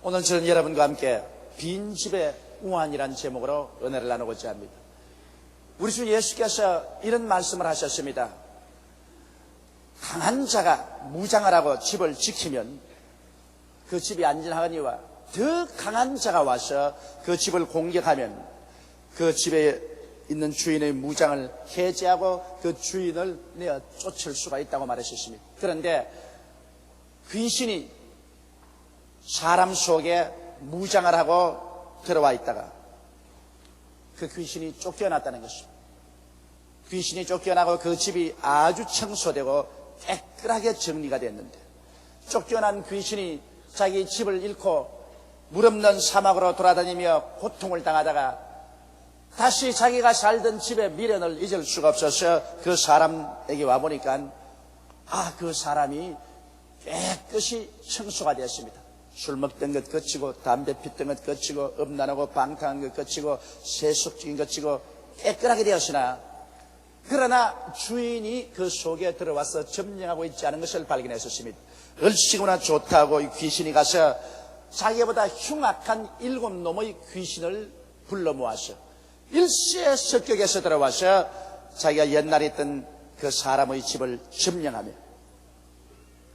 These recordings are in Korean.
오늘 저는 여러분과 함께 빈집의 우환이라는 제목으로 은혜를 나누고자 합니다. 우리 주 예수께서 이런 말씀을 하셨습니다. 강한 자가 무장하라고 집을 지키면 그 집이 안전하거니와 더 강한 자가 와서 그 집을 공격하면 그 집에 있는 주인의 무장을 해제하고 그 주인을 내어 쫓을 수가 있다고 말하셨습니다. 그런데 귀신이 사람 속에 무장을 하고 들어와 있다가 그 귀신이 쫓겨났다는 것입니다. 귀신이 쫓겨나고 그 집이 아주 청소되고 깨끗하게 정리가 됐는데 쫓겨난 귀신이 자기 집을 잃고 물 없는 사막으로 돌아다니며 고통을 당하다가 다시 자기가 살던 집의 미련을 잊을 수가 없어서 그 사람에게 와보니까 그 사람이 깨끗이 청소가 되었습니다. 술 먹던 것 거치고 담배 피던 것 거치고 음란하고 방탕한 것 거치고 세속적인 것 거치고 깨끗하게 되었으나 그러나 주인이 그 속에 들어와서 점령하고 있지 않은 것을 발견했었습니다. 얼씨구나 좋다고 이 귀신이 가서 자기보다 흉악한 7놈의 귀신을 불러 모아서 일시의 습격에서 들어와서 자기가 옛날에 있던 그 사람의 집을 점령하며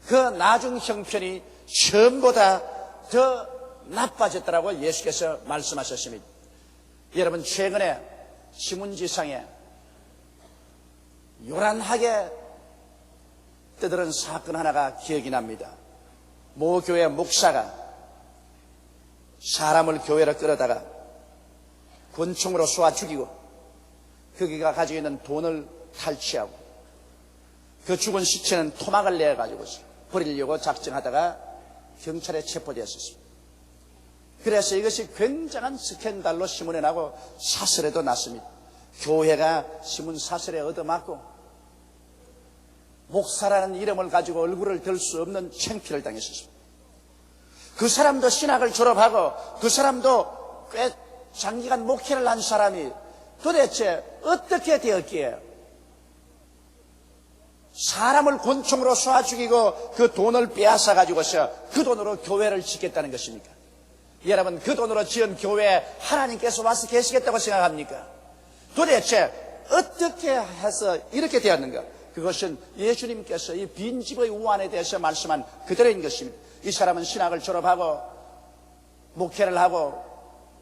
그 나중 형편이 처음보다 더 나빠졌더라고 예수께서 말씀하셨습니다. 여러분, 최근에 신문지상에 요란하게 떠드는 사건 하나가 기억이 납니다. 모 교회 목사가 사람을 교회로 끌어다가 권총으로 쏘아 죽이고 거기가 가지고 있는 돈을 탈취하고 그 죽은 시체는 토막을 내가지고 버리려고 작정하다가 경찰에 체포되었습니다. 그래서 이것이 굉장한 스캔들로 신문에 나고 사설에도 났습니다. 교회가 신문 사설에 얻어맞고 목사라는 이름을 가지고 얼굴을 들 수 없는 창피를 당했습니다. 그 사람도 신학을 졸업하고 그 사람도 꽤 장기간 목회를 한 사람이 도대체 어떻게 되었기에 사람을 권총으로 쏴 죽이고 그 돈을 빼앗아 가지고서 그 돈으로 교회를 짓겠다는 것입니까? 여러분, 그 돈으로 지은 교회에 하나님께서 와서 계시겠다고 생각합니까? 도대체 어떻게 해서 이렇게 되었는가? 그것은 예수님께서 이 빈집의 우환에 대해서 말씀한 그대로인 것입니다. 이 사람은 신학을 졸업하고 목회를 하고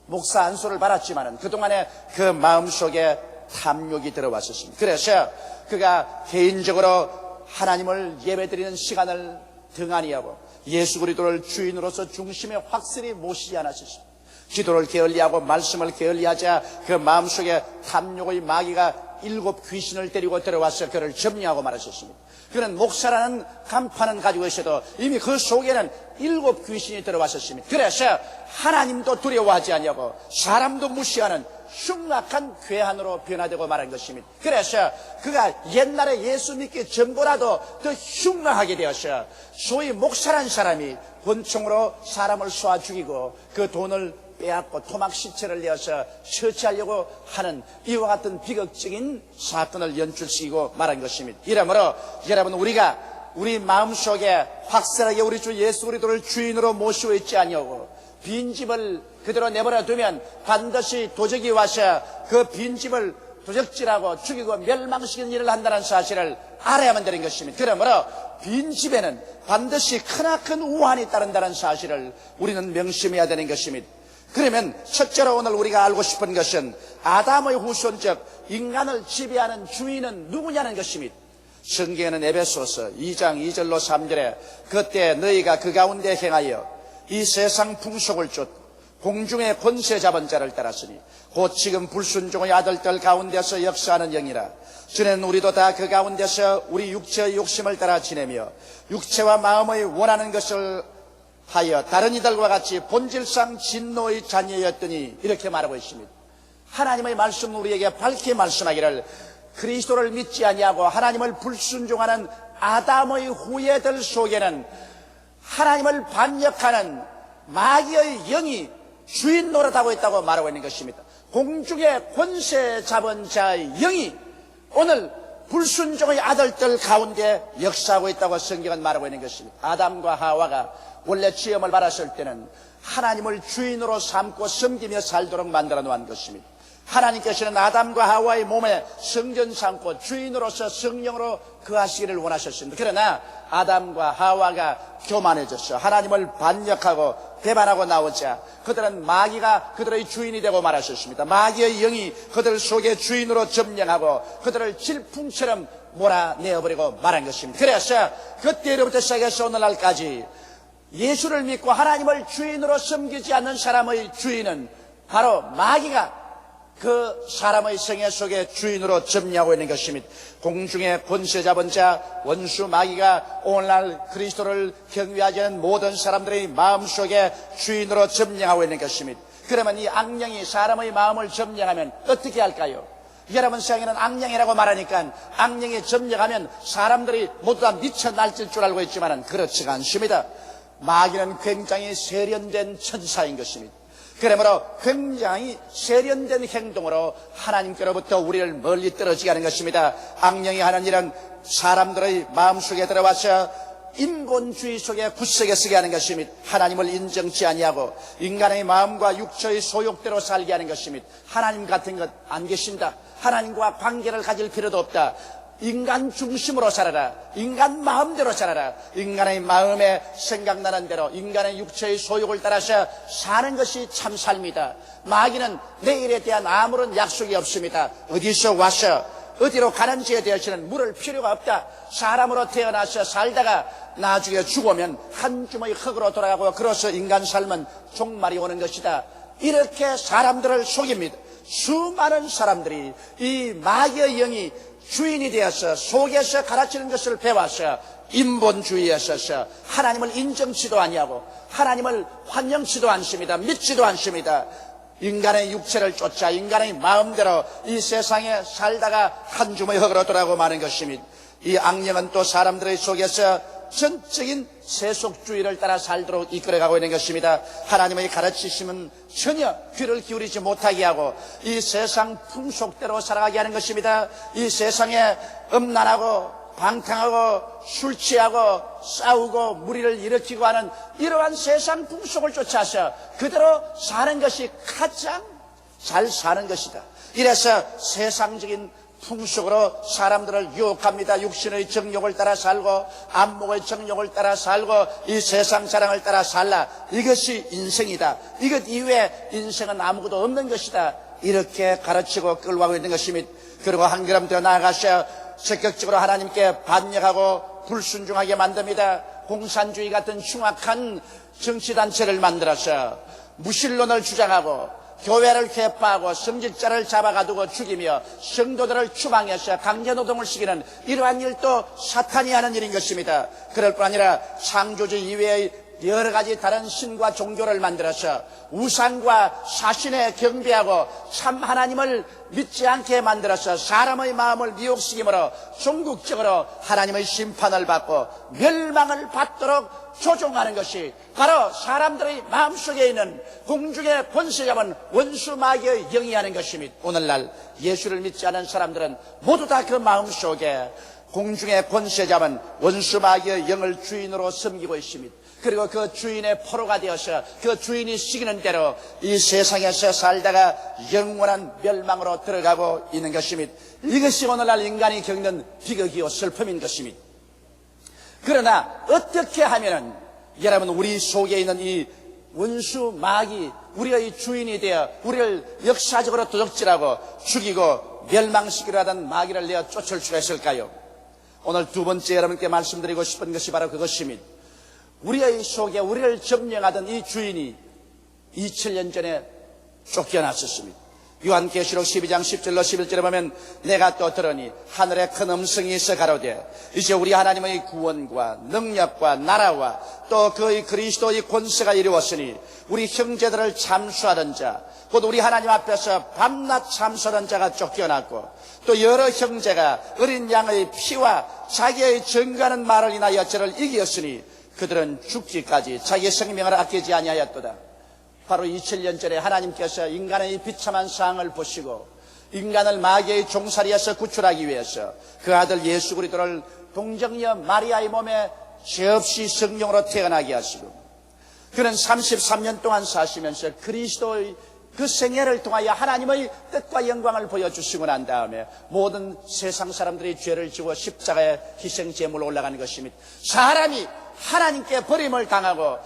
목사 안수를 받았지만은 그동안에 그 마음속에 탐욕이 들어왔었습니다. 그래서 그가 개인적으로 하나님을 예배드리는 시간을 등한히 하고 예수 그리스도를 주인으로서 중심에 확실히 모시지 않았습니다. 기도를 게을리하고 말씀을 게을리하자 그 마음속에 탐욕의 마귀가 7 귀신을 데리고 들어와서 그를 점령하고 말하셨습니다. 그는 목사라는 간판은 가지고 있어도 이미 그 속에는 7 귀신이 들어왔었습니다. 그래서 하나님도 두려워하지 않냐고 사람도 무시하는 흉악한 괴한으로 변화되고 말한 것입니다. 그래서 그가 옛날에 예수 믿기 전보다도 더 흉악하게 되어서 소위 목사란 사람이 권총으로 사람을 쏴 죽이고 그 돈을 빼앗고 토막 시체를 내어서 처치하려고 하는 이와 같은 비극적인 사건을 연출시키고 말한 것입니다. 이러므로 여러분, 우리가 우리 마음속에 확실하게 우리 주 예수 그리스도를 주인으로 모시고 있지 않냐고 빈집을 그대로 내버려 두면 반드시 도적이 와서 그 빈집을 도적질하고 죽이고 멸망시키는 일을 한다는 사실을 알아야만 되는 것입니다. 그러므로 빈집에는 반드시 크나큰 우환이 따른다는 사실을 우리는 명심해야 되는 것입니다. 그러면 첫째로 오늘 우리가 알고 싶은 것은 아담의 후손적 인간을 지배하는 주인은 누구냐는 것입니다. 성경에는 에베소서 2장 2절로 3절에 그때 너희가 그 가운데 행하여 이 세상 풍속을 쫓고 공중의 권세 잡은 자를 따랐으니 곧 지금 불순종의 아들들 가운데서 역사하는 영이라. 전에는 우리도 다 그 가운데서 우리 육체의 욕심을 따라 지내며 육체와 마음의 원하는 것을 하여 다른 이들과 같이 본질상 진노의 자녀였더니 이렇게 말하고 있습니다. 하나님의 말씀은 우리에게 밝게 말씀하기를 그리스도를 믿지 아니하고 하나님을 불순종하는 아담의 후예들 속에는 하나님을 반역하는 마귀의 영이 주인 노릇하고 있다고 말하고 있는 것입니다. 공중의 권세 잡은 자의 영이 오늘 불순종의 아들들 가운데 역사하고 있다고 성경은 말하고 있는 것입니다. 아담과 하와가 원래 지음을 받았을 때는 하나님을 주인으로 삼고 섬기며 살도록 만들어 놓은 것입니다. 하나님께서는 아담과 하와의 몸에 성전 삼고 주인으로서 성령으로 거하시기를 원하셨습니다. 그러나 아담과 하와가 교만해졌어. 하나님을 반역하고 배반하고 나오자 그들은 마귀가 그들의 주인이 되고 말하셨습니다. 마귀의 영이 그들 속에 주인으로 점령하고 그들을 질풍처럼 몰아내어버리고 말한 것입니다. 그래서 그때로부터 시작해서 오늘날까지 예수를 믿고 하나님을 주인으로 섬기지 않는 사람의 주인은 바로 마귀가 그 사람의 생애 속에 주인으로 점령하고 있는 것입니다. 공중의 권세 잡은 자 원수 마귀가 오늘날 그리스도를 경외하지 않는 모든 사람들의 마음속에 주인으로 점령하고 있는 것입니다. 그러면 이 악령이 사람의 마음을 점령하면 어떻게 할까요? 여러분 세상에는 악령이라고 말하니까 악령이 점령하면 사람들이 모두 다 미쳐 날뛸 줄 알고 있지만 그렇지가 않습니다. 마귀는 굉장히 세련된 천사인 것입니다. 그러므로 굉장히 세련된 행동으로 하나님께로부터 우리를 멀리 떨어지게 하는 것입니다. 악령이 하는 일은 사람들의 마음속에 들어와서 인본주의 속에 굳세게 서게 하는 것입니다. 하나님을 인정치 아니하고 인간의 마음과 육체의 소욕대로 살게 하는 것입니다. 하나님 같은 것 안 계신다. 하나님과 관계를 가질 필요도 없다. 인간 중심으로 살아라. 인간 마음대로 살아라. 인간의 마음에 생각나는 대로 인간의 육체의 소욕을 따라서 사는 것이 참 삶이다. 마귀는 내일에 대한 아무런 약속이 없습니다. 어디서 와서 어디로 가는지에 대해서는 물을 필요가 없다. 사람으로 태어나서 살다가 나중에 죽으면 한 주머니 흙으로 돌아가고 그래서 인간 삶은 종말이 오는 것이다. 이렇게 사람들을 속입니다. 수많은 사람들이 이 마귀의 영이 주인이 되어서 속에서 가르치는 것을 배워서 인본주의에 있어서 하나님을 인정치도 아니하고 하나님을 환영치도 않습니다. 믿지도 않습니다. 인간의 육체를 쫓아 인간의 마음대로 이 세상에 살다가 한 주머니 흙으로 돌아가고 마는 것입니다. 이 악령은 또 사람들의 속에서 전적인 세속주의를 따라 살도록 이끌어가고 있는 것입니다. 하나님의 가르치심은 전혀 귀를 기울이지 못하게 하고 이 세상 풍속대로 살아가게 하는 것입니다. 이 세상에 음란하고 방탕하고 술 취하고 싸우고 무리를 일으키고 하는 이러한 세상 풍속을 쫓아서 그대로 사는 것이 가장 잘 사는 것이다. 이래서 세상적인 풍속으로 사람들을 유혹합니다. 육신의 정욕을 따라 살고 안목의 정욕을 따라 살고 이 세상 사랑을 따라 살라. 이것이 인생이다. 이것 이외에 인생은 아무것도 없는 것이다. 이렇게 가르치고 끌고 있는 것입니다. 그리고 한 걸음 더 나아가서 적극적으로 하나님께 반역하고 불순종하게 만듭니다. 공산주의 같은 흉악한 정치단체를 만들어서 무신론을 주장하고 교회를 개파하고 성직자를 잡아가두고 죽이며 성도들을 추방해서 강제노동을 시키는 이러한 일도 사탄이 하는 일인 것입니다. 그럴 뿐 아니라 창조주 이외의 여러 가지 다른 신과 종교를 만들어서 우상과 사신에 경배하고 참 하나님을 믿지 않게 만들어서 사람의 마음을 미혹시키므로 종국적으로 하나님의 심판을 받고 멸망을 받도록 조종하는 것이 바로 사람들의 마음속에 있는 공중의 권세 잡은 원수 마귀의 영이 하는 것입니다. 오늘날 예수를 믿지 않은 사람들은 모두 다 그 마음속에 공중의 권세 잡은 원수 마귀의 영을 주인으로 섬기고 있습니다. 그리고 그 주인의 포로가 되어서 그 주인이 시키는 대로 이 세상에서 살다가 영원한 멸망으로 들어가고 있는 것입니다. 이것이 오늘날 인간이 겪는 비극이요 슬픔인 것입니다. 그러나 어떻게 하면은 여러분 우리 속에 있는 이 원수 마귀 우리의 주인이 되어 우리를 역사적으로 도적질하고 죽이고 멸망시키려 하던 마귀를 내어 쫓을 수가 있을까요? 오늘 두 번째 여러분께 말씀드리고 싶은 것이 바로 그것입니다. 우리의 속에 우리를 점령하던 이 주인이 2000년 전에 쫓겨났었습니다. 요한계시록 12장 10절로 11절에 보면 내가 또 들으니 하늘에 큰 음성이 있어 가로되 이제 우리 하나님의 구원과 능력과 나라와 또 그의 그리스도의 권세가 이루었으니 우리 형제들을 참수하던 자 곧 우리 하나님 앞에서 밤낮 참수하던 자가 쫓겨났고 또 여러 형제가 어린 양의 피와 자기의 증거하는 말을 인하여 저를 이기었으니 그들은 죽기까지 자기의 생명을 아끼지 아니하였도다. 바로 2000년 전에 하나님께서 인간의 비참한 상을 보시고 인간을 마귀의 종살이에서 구출하기 위해서 그 아들 예수 그리스도를 동정녀 마리아의 몸에 죄 없이 성령으로 태어나게 하시고 그는 33년 동안 사시면서 그리스도의 그 생애를 통하여 하나님의 뜻과 영광을 보여주시고 난 다음에 모든 세상 사람들이 죄를 지고 십자가에 희생 제물로 올라가는 것입니다. 사람이 하나님께 버림을 당하고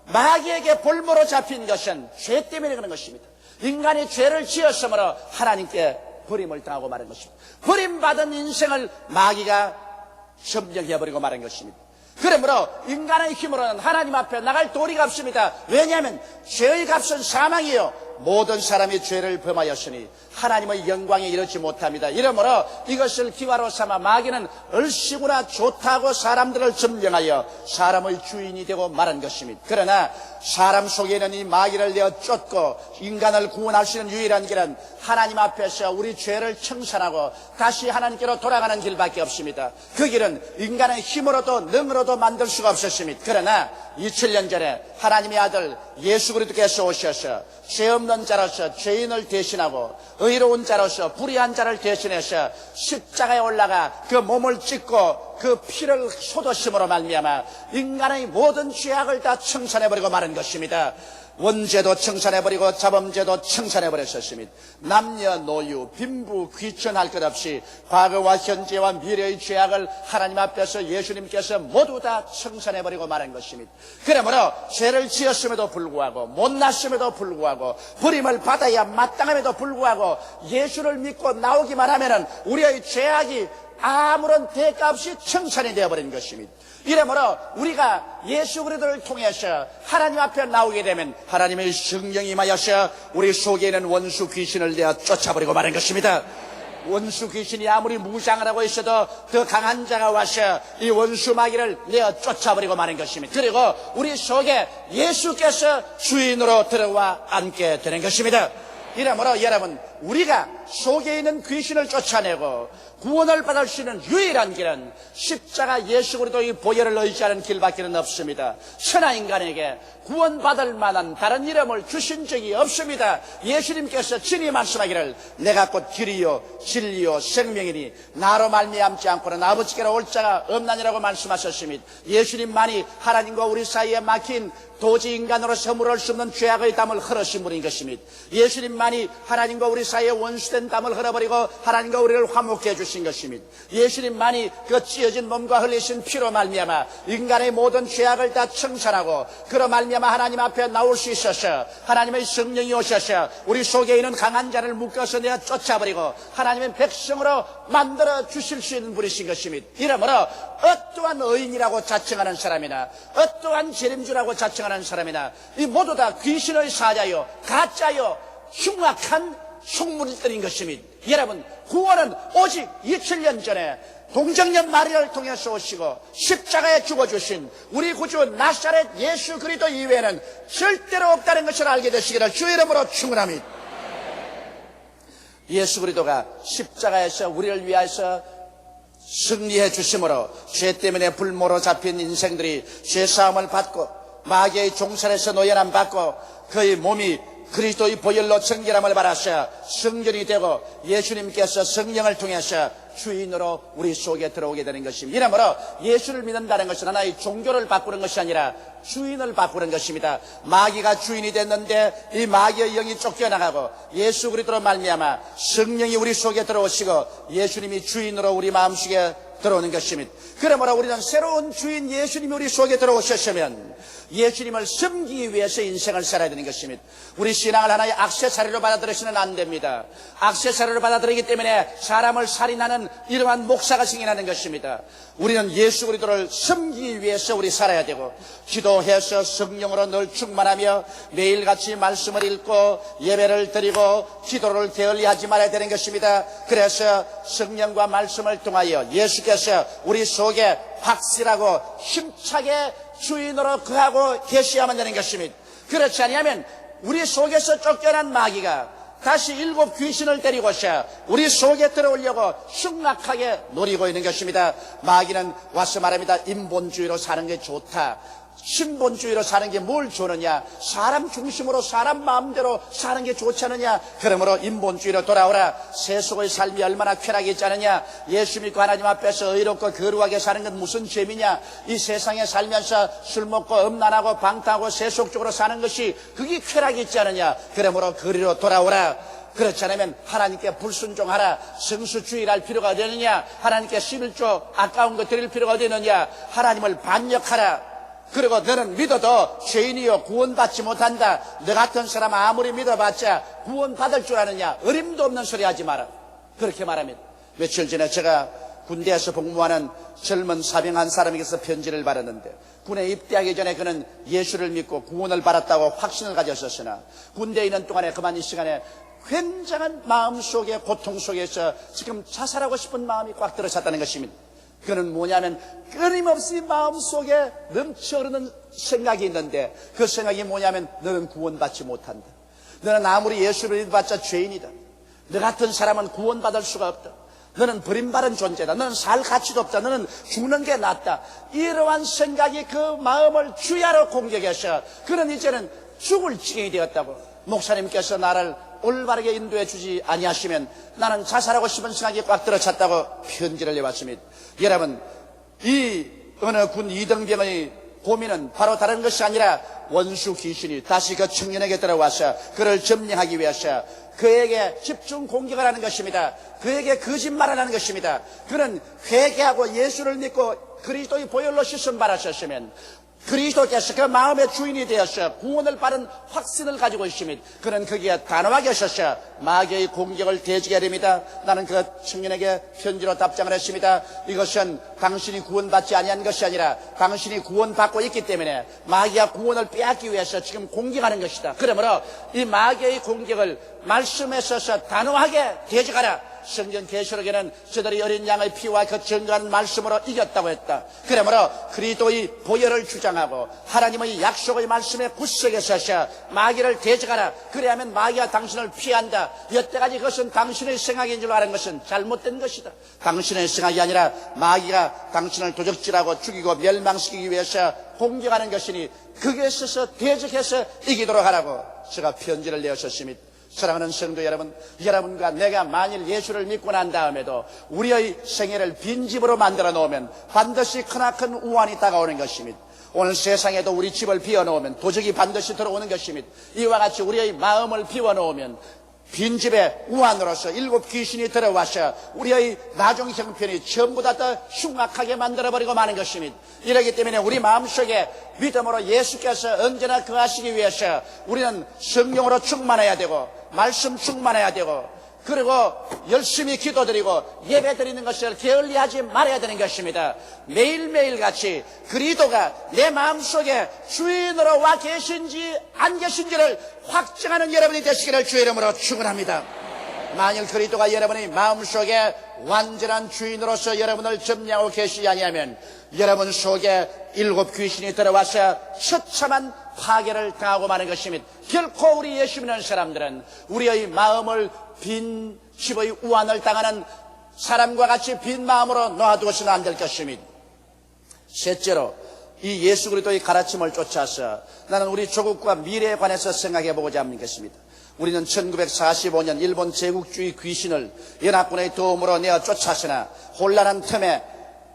마귀에게 볼모로 잡힌 것은 죄 때문에 그런 것입니다. 인간이 죄를 지었으므로 하나님께 버림을 당하고 말한 것입니다. 버림받은 인생을 마귀가 점령해버리고 말한 것입니다. 그러므로 인간의 힘으로는 하나님 앞에 나갈 도리가 없습니다. 왜냐하면 죄의 값은 사망이요 모든 사람이 죄를 범하였으니 하나님의 영광에 이르지 못합니다. 이러므로 이것을 기화로 삼아 마귀는 얼씨구나 좋다고 사람들을 점령하여 사람의 주인이 되고 말한 것입니다. 그러나 사람 속에는 이 마귀를 내어 쫓고 인간을 구원할 수 있는 유일한 길은 하나님 앞에서 우리 죄를 청산하고 다시 하나님께로 돌아가는 길밖에 없습니다. 그 길은 인간의 힘으로도 능으로도 만들 수가 없었습니다. 그러나 2000년 전에 하나님의 아들 예수 그리스도께서 오셔서 죄 없는 자로서 죄인을 대신하고 의로운 자로서 불의한 자를 대신해서 십자가에 올라가 그 몸을 찢고 그 피를 쏟으심으로 말미암아 인간의 모든 죄악을 다 청산해버리고 마는 것입니다. 원죄도 청산해버리고 자범죄도 청산해버렸었습니다. 남녀노유 빈부 귀천할 것 없이 과거와 현재와 미래의 죄악을 하나님 앞에서 예수님께서 모두 다 청산해버리고 말한 것입니다. 그러므로 죄를 지었음에도 불구하고 못났음에도 불구하고 버림을 받아야 마땅함에도 불구하고 예수를 믿고 나오기만 하면은 우리의 죄악이 아무런 대가 없이 청산이 되어버린 것입니다. 이러므로 우리가 예수 그리스도를 통해서 하나님 앞에 나오게 되면 하나님의 성령이 임하여서 우리 속에 있는 원수 귀신을 내어 쫓아버리고 마는 것입니다. 원수 귀신이 아무리 무장을 하고 있어도 더 강한 자가 와서 이 원수 마귀를 내어 쫓아버리고 마는 것입니다. 그리고 우리 속에 예수께서 주인으로 들어와 앉게 되는 것입니다. 이러므로 여러분 우리가 속에 있는 귀신을 쫓아내고 구원을 받을 수 있는 유일한 길은 십자가 예수 그리스도의 보혈을 의지하는 길밖에는 없습니다. 천하 인간에게 구원받을 만한 다른 이름을 주신 적이 없습니다. 예수님께서 친히 말씀하기를 내가 곧 길이요 진리요 생명이니 나로 말미암지 않고는 아버지께로 올 자가 없나니라고 말씀하셨습니다. 예수님만이 하나님과 우리 사이에 막힌 도저히 인간으로서 물을 수 없는 죄악의 담을 흘러신 분인 것입니다. 예수님만이 하나님과 우리 사이에 원수된 담을 흘러버리고 하나님과 우리를 화목해 주신 것입니다. 예수님만이 그 찢어진 몸과 흘리신 피로 말미암아 인간의 모든 죄악을 다 청산하고 그로 말미암아 하나님 앞에 나올 수 있어서 하나님의 성령이 오셔서 우리 속에 있는 강한 자를 묶어서 내어 쫓아버리고 하나님의 백성으로 만들어 주실 수 있는 분이신 것입니다. 이러므로 어떠한 의인이라고 자칭하는 사람이나 어떠한 재림주라고 자칭하는 사람이나 이 모두 다 귀신의 사자요 가짜요 흉악한 속물들인 것입니다. 여러분 구원은 오직 2000년 전에 동정녀 마리아를 통해서 오시고 십자가에 죽어주신 우리 구주 나사렛 예수 그리스도 이외에는 절대로 없다는 것을 알게 되시기를 주 이름으로 축원합니다. 예수 그리스도가 십자가에서 우리를 위하여서 승리해 주심으로 죄 때문에 불모로 잡힌 인생들이 죄사함을 받고 마귀의 종살에서 노연함 받고 그의 몸이 그리스도의 보혈로 정결함을 받아서 성전이 되고 예수님께서 성령을 통해서 주인으로 우리 속에 들어오게 되는 것입니다. 이러므로 예수를 믿는다는 것은 하나의 종교를 바꾸는 것이 아니라 주인을 바꾸는 것입니다. 마귀가 주인이 됐는데 이 마귀의 영이 쫓겨나가고 예수 그리스도로 말미암아 성령이 우리 속에 들어오시고 예수님이 주인으로 우리 마음속에 들어오는 것입니다. 그러므로 우리는 새로운 주인 예수님이 우리 속에 들어오셨으면 예수님을 섬기기 위해서 인생을 살아야 되는 것입니다. 우리 신앙을 하나의 액세서리로 받아들여서는 안 됩니다. 액세서리로 받아들이기 때문에 사람을 살인하는 이러한 목사가 생겨나는 것입니다. 우리는 예수 그리스도를 섬기기 위해서 우리 살아야 되고 기도해서 성령으로 늘 충만하며 매일같이 말씀을 읽고 예배를 드리고 기도를 게을리하지 말아야 되는 것입니다. 그래서 성령과 말씀을 통하여 예수께서 우리 속에 확실하고 힘차게 주인으로 거하고 계셔야만 되는 것입니다. 그렇지 않으면 우리 속에서 쫓겨난 마귀가 다시 7 귀신을 데리고서 우리 속에 들어오려고 흉악하게 노리고 있는 것입니다. 마귀는 와서 말합니다. 인본주의로 사는 게 좋다. 신본주의로 사는 게 뭘 좋느냐? 사람 중심으로 사람 마음대로 사는 게 좋지 않느냐? 그러므로 인본주의로 돌아오라. 세속의 삶이 얼마나 쾌락이 있지 않느냐? 예수 믿고 하나님 앞에서 의롭고 거룩하게 사는 건 무슨 죄미냐? 이 세상에 살면서 술 먹고 음란하고 방탕하고 세속적으로 사는 것이 그게 쾌락이 있지 않느냐? 그러므로 거리로 돌아오라. 그렇지 않으면 하나님께 불순종하라. 성수주의를 할 필요가 어디 있느냐? 하나님께 11조 아까운 것 드릴 필요가 어디 있느냐? 하나님을 반역하라. 그리고 너는 믿어도 죄인이요 구원받지 못한다. 너 같은 사람 아무리 믿어봤자 구원받을 줄 아느냐? 어림도 없는 소리 하지 마라. 그렇게 말합니다. 며칠 전에 제가 군대에서 복무하는 젊은 사병 한 사람에게서 편지를 받았는데, 군에 입대하기 전에 그는 예수를 믿고 구원을 받았다고 확신을 가졌었으나 군대에 있는 동안에 그만 이 시간에 굉장한 마음속에 고통 속에서 지금 자살하고 싶은 마음이 꽉 들어찼다는 것입니다. 그는 뭐냐면 끊임없이 마음속에 넘쳐흐르는 생각이 있는데, 그 생각이 뭐냐면 너는 구원받지 못한다. 너는 아무리 예수를 믿어봤자 죄인이다. 너 같은 사람은 구원받을 수가 없다. 너는 버림받은 존재다. 너는 살 가치도 없다. 너는 죽는 게 낫다. 이러한 생각이 그 마음을 주야로 공격해서 그는 이제는 죽을 지경이 되었다고. 목사님께서 나를 올바르게 인도해 주지 아니하시면 나는 자살하고 싶은 생각이 꽉 들어찼다고 편지를 내왔습니다. 여러분, 이 어느 군 이등병의 고민은 바로 다른 것이 아니라 원수 귀신이 다시 그 청년에게 들어와서 그를 점령하기 위해서 그에게 집중 공격을 하는 것입니다. 그에게 거짓말을 하는 것입니다. 그는 회개하고 예수를 믿고 그리스도의 보혈로 씻음 받았었으면 그리스도께서 그 마음의 주인이 되어서 구원을 받은 확신을 가지고 있습니다. 그는 거기에 단호하게 서서 마귀의 공격을 대지게 됩니다. 나는 그 청년에게 편지로 답장을 했습니다. 이것은 당신이 구원받지 아니한 것이 아니라 당신이 구원받고 있기 때문에 마귀가 구원을 빼앗기 위해서 지금 공격하는 것이다. 그러므로 이 마귀의 공격을 말씀에 서서 단호하게 대적하라. 성경 계시록에는 저들이 어린 양의 피와 그 증거한 말씀으로 이겼다고 했다. 그러므로 그리스도의 보혈을 주장하고 하나님의 약속의 말씀에 굳세게 서서 마귀를 대적하라. 그래야만 마귀가 당신을 피한다. 여태까지 그것은 당신의 생각인 줄 아는 것은 잘못된 것이다. 당신의 생각이 아니라 마귀가 당신을 도적질하고 죽이고 멸망시키기 위해서 공격하는 것이니 거기에 있어서 대적해서 이기도록 하라고 제가 편지를 내었습니다. 사랑하는 성도 여러분, 여러분과 내가 만일 예수를 믿고 난 다음에도 우리의 생애를 빈집으로 만들어 놓으면 반드시 크나큰 우환이 다가오는 것입니다. 오늘 세상에도 우리 집을 비워놓으면 도적이 반드시 들어오는 것입니다. 이와 같이 우리의 마음을 비워놓으면 빈집에 우환으로서 7 귀신이 들어와서 우리의 나중 형편이 전부 다 흉악하게 만들어버리고 마는 것입니다. 이러기 때문에 우리 마음속에 믿음으로 예수께서 언제나 거하시기 위해서 우리는 성령으로 충만해야 되고 말씀 충만해야 되고 그리고 열심히 기도드리고 예배드리는 것을 게을리하지 말아야 되는 것입니다. 매일매일 같이 그리스도가 내 마음속에 주인으로 와 계신지 안 계신지를 확증하는 여러분이 되시기를 주의 이름으로 축원합니다. 만일 그리스도가 여러분의 마음속에 완전한 주인으로서 여러분을 점령하고 계시지 아니하면 여러분 속에 7 귀신이 들어와서 처참한 파괴를 당하고 마는 것입니다. 결코 우리 예수 믿는 사람들은 우리의 마음을 빈 집의 우환을 당하는 사람과 같이 빈 마음으로 놔두어서는 안 될 것입니다. 셋째로 이 예수 그리스도의 가르침을 쫓아서 나는 우리 조국과 미래에 관해서 생각해 보고자 합니다. 우리는 1945년 일본 제국주의 귀신을 연합군의 도움으로 내어 쫓았으나 혼란한 틈에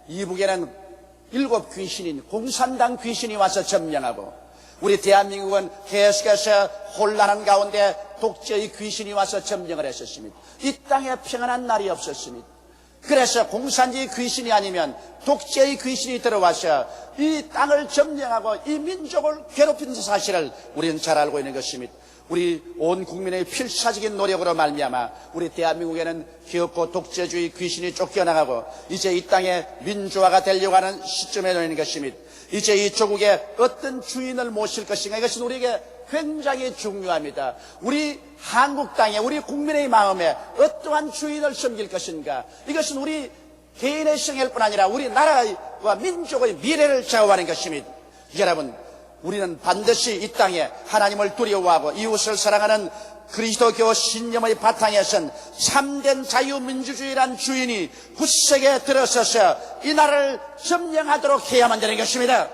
이북에는 7 귀신인 공산당 귀신이 와서 점령하고 우리 대한민국은 계속해서 혼란한 가운데 독재의 귀신이 와서 점령을 했었습니다. 이 땅에 평안한 날이 없었습니다. 그래서 공산주의 귀신이 아니면 독재의 귀신이 들어와서 이 땅을 점령하고 이 민족을 괴롭힌 사실을 우리는 잘 알고 있는 것입니다. 우리 온 국민의 필사적인 노력으로 말미암아 우리 대한민국에는 기업고 독재주의 귀신이 쫓겨나가고 이제 이 땅에 민주화가 되려고 하는 시점에 놓이는 것입니다. 이제 이 조국에 어떤 주인을 모실 것인가, 이것은 우리에게 굉장히 중요합니다. 우리 한국 땅에 우리 국민의 마음에 어떠한 주인을 섬길 것인가, 이것은 우리 개인의 생애일 뿐 아니라 우리 나라와 민족의 미래를 좌우하는 것입니다. 여러분, 우리는 반드시 이 땅에 하나님을 두려워하고 이웃을 사랑하는 그리스도교 신념의 바탕에 선 참된 자유민주주의란 주인이 굳세게 들어서서 이 나라를 점령하도록 해야만 되는 것입니다.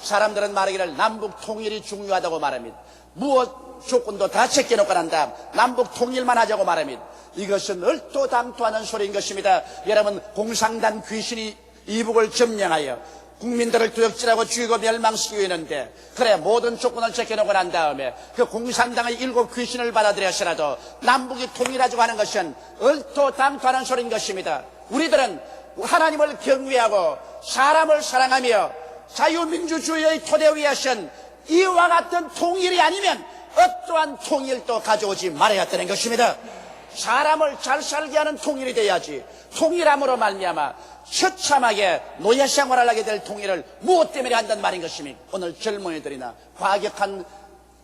사람들은 말하기를 남북 통일이 중요하다고 말합니다. 무엇 조건도 다 제껴놓고 난 다음 남북 통일만 하자고 말합니다. 이것은 얼토당토하는 소리인 것입니다. 여러분, 공산당 귀신이 이북을 점령하여 국민들을 도적질하고 죽이고 멸망시키고 있는데, 그래 모든 조건을 제껴놓고 난 다음에 그 공산당의 7 귀신을 받아들여서라도 남북이 통일하자고 하는 것은 얼토당토하는 소리인 것입니다. 우리들은 하나님을 경외하고 사람을 사랑하며 자유민주주의의 토대 위에 하신 이와 같은 통일이 아니면 어떠한 통일도 가져오지 말아야 되는 것입니다. 사람을 잘 살게 하는 통일이 돼야지. 통일함으로 말미암아 처참하게 노예 생활을 하게 될 통일을 무엇 때문에 한단 말인 것입니까? 오늘 젊은이들이나 과격한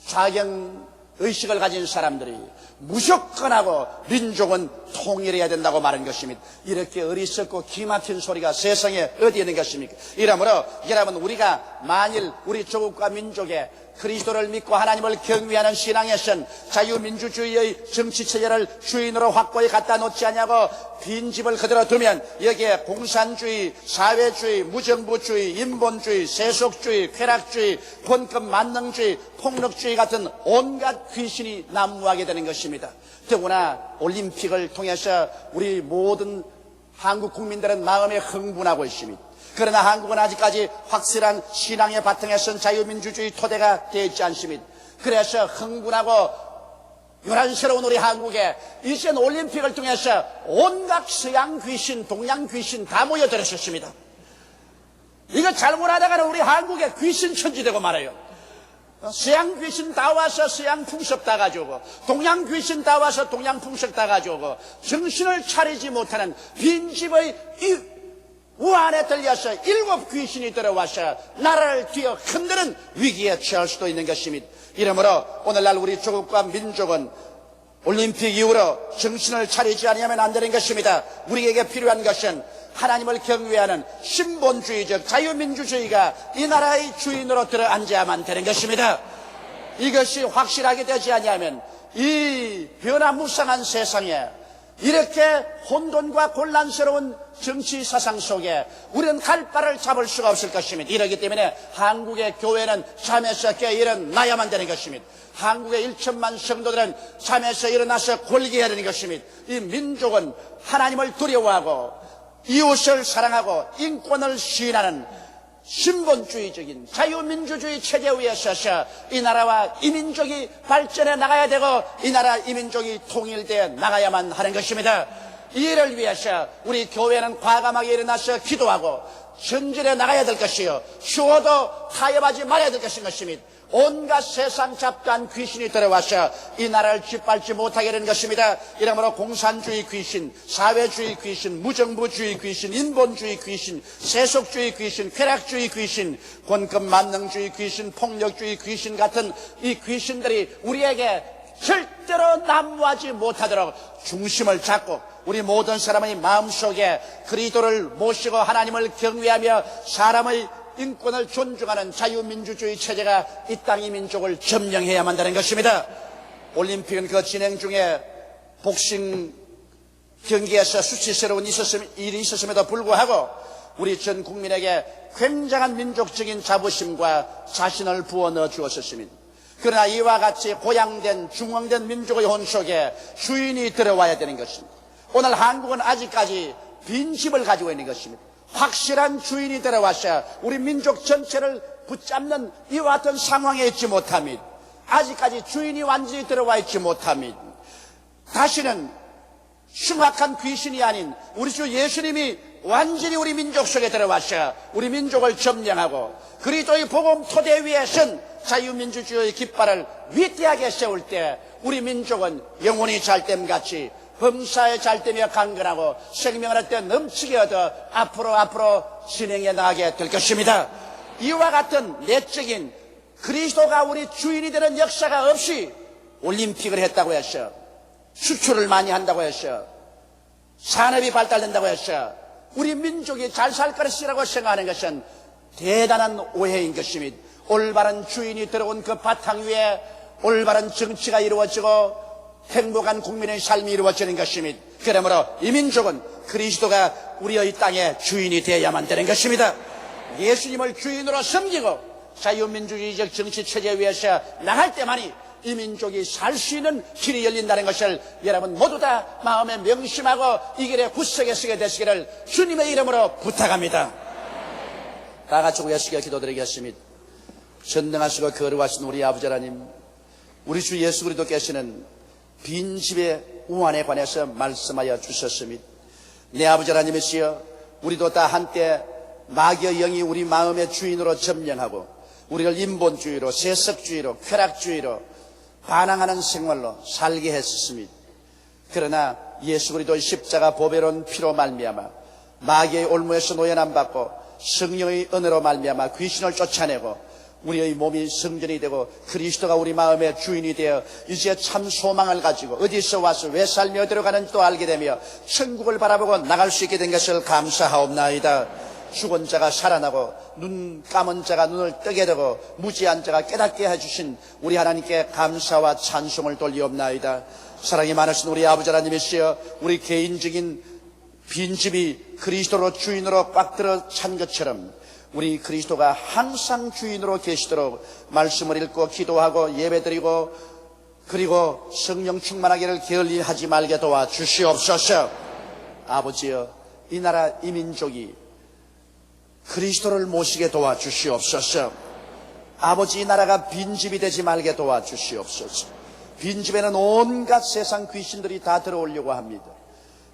좌경의식을 가진 사람들이 무조건 하고 민족은 통일해야 된다고 말한 것입니다. 이렇게 어리석고 기막힌 소리가 세상에 어디에 있는 것입니까? 이러므로 여러분, 우리가 만일 우리 조국과 민족에 그리스도를 믿고 하나님을 경외하는 신앙에선 자유민주주의의 정치체제를 주인으로 확고히 갖다 놓지 않냐고 빈집을 그대로 두면 여기에 공산주의, 사회주의, 무정부주의, 인본주의, 세속주의, 쾌락주의, 권급 만능주의, 폭력주의 같은 온갖 귀신이 난무하게 되는 것입니다. 더구나 올림픽을 통해서 우리 모든 한국 국민들은 마음에 흥분하고 있습니다. 그러나 한국은 아직까지 확실한 신앙의 바탕에 선 자유민주주의 토대가 되어 있지 않습니다. 그래서 흥분하고 요란스러운 우리 한국에 이젠 올림픽을 통해서 온갖 서양 귀신, 동양 귀신 다 모여들었습니다. 이거 잘못하다가는 우리 한국에 귀신 천지되고 말아요. 서양 귀신 다 와서 서양 풍습 다 가져오고, 동양 귀신 다 와서 동양 풍습 다 가져오고, 정신을 차리지 못하는 빈집의 우한에 들려서 7 귀신이 들어와서 나라를 뒤어 흔드는 위기에 처할 수도 있는 것입니다. 이러므로 오늘날 우리 조국과 민족은 올림픽 이후로 정신을 차리지 않으면 안 되는 것입니다. 우리에게 필요한 것은 하나님을 경외하는 신본주의적 자유민주주의가 이 나라의 주인으로 들어앉아야만 되는 것입니다. 이것이 확실하게 되지 않으면 이 변화무쌍한 세상에 이렇게 혼돈과 곤란스러운 정치 사상 속에 우리는 갈 바를 잡을 수가 없을 것입니다. 이러기 때문에 한국의 교회는 잠에서 깨어 일어나야만 되는 것입니다. 한국의 1천만 성도들은 잠에서 일어나서 권리해야 되는 것입니다. 이 민족은 하나님을 두려워하고 이웃을 사랑하고 인권을 시인하는 신본주의적인 자유민주주의 체제 위에 서서 이 나라와 이 민족이 발전해 나가야 되고 이 나라 이 민족이 통일되어 나가야만 하는 것입니다. 이 일을 위해서 우리 교회는 과감하게 일어나서 기도하고 전진해 나가야 될 것이요, 쉬어도 타협하지 말아야 될 것입니다. 온갖 세상 잡다한 귀신이 들어와서 이 나라를 짓밟지 못하게 되는 것입니다. 이러므로 공산주의 귀신, 사회주의 귀신, 무정부주의 귀신, 인본주의 귀신, 세속주의 귀신, 쾌락주의 귀신, 권급 만능주의 귀신, 폭력주의 귀신 같은 이 귀신들이 우리에게 절대로 난무하지 못하도록 중심을 잡고 우리 모든 사람의 마음속에 그리스도를 모시고 하나님을 경외하며 사람의 인권을 존중하는 자유민주주의 체제가 이 땅의 민족을 점령해야만 한다는 것입니다. 올림픽은 그 진행 중에 복싱 경기에서 수치스러운 일이 있었음에도 불구하고 우리 전 국민에게 굉장한 민족적인 자부심과 자신을 부어넣어 주었습니다. 그러나 이와 같이 고양된 중앙된 민족의 혼 속에 주인이 들어와야 되는 것입니다. 오늘 한국은 아직까지 빈집을 가지고 있는 것입니다. 확실한 주인이 들어와서 우리 민족 전체를 붙잡는 이와 같은 상황에 있지 못합니다. 아직까지 주인이 완전히 들어와 있지 못합니다. 다시는 흉악한 귀신이 아닌 우리 주 예수님이 완전히 우리 민족 속에 들어와서 우리 민족을 점령하고 그리스도의 복음 토대 위에 선 자유민주주의의 깃발을 위대하게 세울 때 우리 민족은 영혼이 잘됨같이 범사에 잘되며 강건하고 생명을 할 때 넘치게 얻어 앞으로 진행해 나가게 될 것입니다. 이와 같은 내적인 그리스도가 우리 주인이 되는 역사가 없이 올림픽을 했다고 했어, 수출을 많이 한다고 했어, 산업이 발달된다고 했어, 우리 민족이 잘 살 것이라고 생각하는 것은 대단한 오해인 것입니다. 올바른 주인이 들어온 그 바탕 위에 올바른 정치가 이루어지고 행복한 국민의 삶이 이루어지는 것입니다. 그러므로 이 민족은 그리스도가 우리의 땅의 주인이 되어야만 되는 것입니다. 예수님을 주인으로 섬기고 자유민주주의적 정치체제 위에서 나갈 때만이 이 민족이 살 수 있는 길이 열린다는 것을 여러분 모두 다 마음에 명심하고 이 길에 굳세게 서게 되시기를 주님의 이름으로 부탁합니다. 다 같이 고개숙여 기도드리겠습니다. 전능하시고 거룩하신 우리 아버지 하나님, 우리 주 예수 그리스도께서는 빈집의 우환에 관해서 말씀하여 주셨습니다. 내 아버지 하나님이시여, 우리도 다 한때 마귀의 영이 우리 마음의 주인으로 점령하고 우리를 인본주의로, 세속주의로, 쾌락주의로 반항하는 생활로 살게 했었습니다. 그러나 예수 그리스도의 십자가 보배로운 피로 말미암아 마귀의 올무에서 노연 받고 성령의 은혜로 말미암아 귀신을 쫓아내고 우리의 몸이 성전이 되고 그리스도가 우리 마음의 주인이 되어 이제 참 소망을 가지고 어디서 와서 왜 살며 어디로 가는지도 알게 되며 천국을 바라보고 나갈 수 있게 된 것을 감사하옵나이다. 죽은 자가 살아나고 눈 감은 자가 눈을 뜨게 되고 무지한 자가 깨닫게 해주신 우리 하나님께 감사와 찬송을 돌리옵나이다. 사랑이 많으신 우리 아버지 하나님이시여, 우리 개인적인 빈집이 그리스도로 주인으로 꽉 들어 찬 것처럼 우리 그리스도가 항상 주인으로 계시도록 말씀을 읽고 기도하고 예배드리고 그리고 성령 충만하기를 게을리하지 말게 도와 주시옵소서. 아버지여, 이 나라 이 민족이 그리스도를 모시게 도와 주시옵소서. 아버지, 이 나라가 빈집이 되지 말게 도와 주시옵소서. 빈집에는 온갖 세상 귀신들이 다 들어오려고 합니다.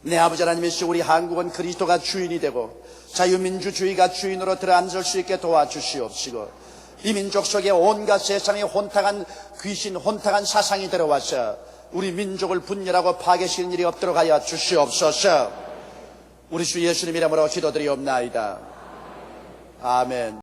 내 아버지 하나님이시여, 우리 한국은 그리스도가 주인이 되고 자유민주주의가 주인으로 들어앉을 수 있게 도와주시옵시고, 이 민족 속에 온갖 세상에 혼탁한 귀신, 혼탁한 사상이 들어와서 우리 민족을 분열하고 파괴시키는 일이 없도록 하여 주시옵소서. 우리 주 예수님 이름으로 기도드리옵나이다. 아멘.